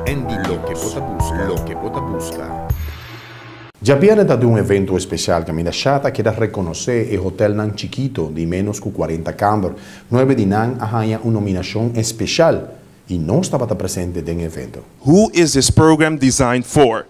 Lo que vota busca. Já viene de um evento especial que Willemstad Chata quer reconhecer o hotelnan Shikito de menos que 40 kamber. 9 dinan ganha uma nominação especial e não estava presente no evento. Who is this program designed for?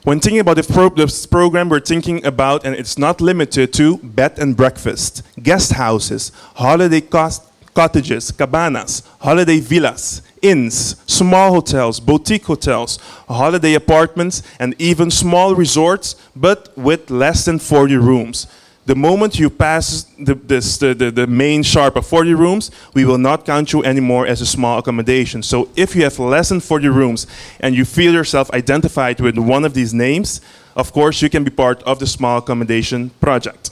When thinking about this program, we're thinking about, and it's not limited to, bed and breakfast, guest houses, holiday cottages, cabanas, holiday villas, inns, small hotels, boutique hotels, holiday apartments, and even small resorts, but with less than 40 rooms. The moment you pass the main sharp of 40 rooms, we will not count you anymore as a small accommodation. So if you have less than 40 rooms and you feel yourself identified with one of these names, of course you can be part of the small accommodation project.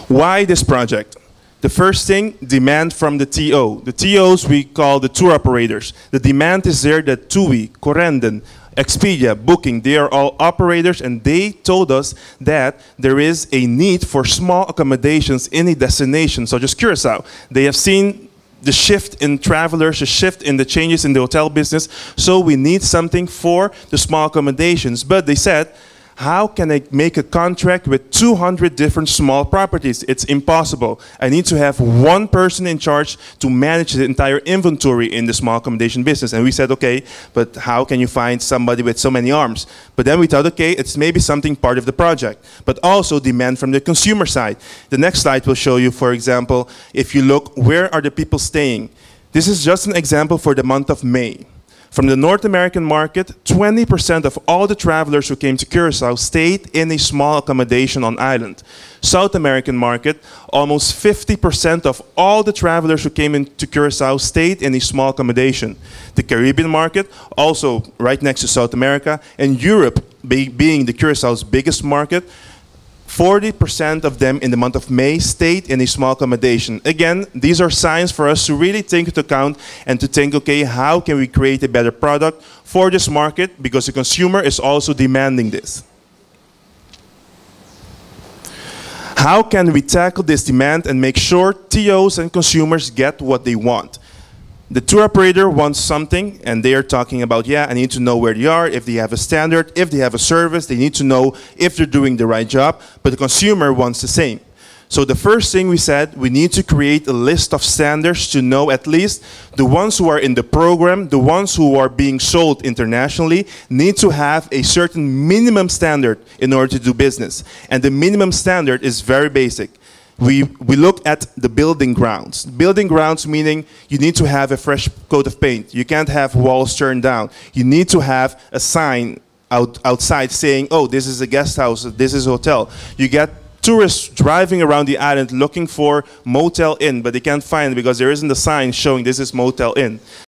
Why this project? The first thing, demand from the TO. The TOs we call the tour operators. The demand is there that TUI, Correnden, Expedia, Booking, they are all operators, and they told us that there is a need for small accommodations in a destination, such as Curacao. They have seen the shift in travelers, the shift in the changes in the hotel business, so we need something for the small accommodations. But they said, how can I make a contract with 200 different small properties? It's impossible. I need to have one person in charge to manage the entire inventory in the small accommodation business. And we said, okay, but how can you find somebody with so many arms? But then we thought, okay, it's maybe something part of the project, but also demand from the consumer side. The next slide will show you, for example, if you look, where are the people staying? This is just an example for the month of May. From the North American market, 20% of all the travelers who came to Curacao stayed in a small accommodation on island. South American market, almost 50% of all the travelers who came into Curacao stayed in a small accommodation. The Caribbean market, also right next to South America, and Europe being the Curaçao's biggest market, 40% of them in the month of May stayed in a small accommodation. Again, these are signs for us to really take into account and to think, okay, how can we create a better product for this market, because the consumer is also demanding this. How can we tackle this demand and make sure TOs and consumers get what they want? The tour operator wants something, and they are talking about, yeah, I need to know where they are, if they have a standard, if they have a service, they need to know if they're doing the right job, but the consumer wants the same. So the first thing we said, we need to create a list of standards to know at least the ones who are in the program, the ones who are being sold internationally, need to have a certain minimum standard in order to do business. And the minimum standard is very basic. We look at the building grounds. Building grounds meaning you need to have a fresh coat of paint. You can't have walls turned down. You need to have a sign outside saying, oh, this is a guest house, this is a hotel. You get tourists driving around the island looking for Motel Inn, but they can't find it because there isn't a sign showing this is Motel Inn.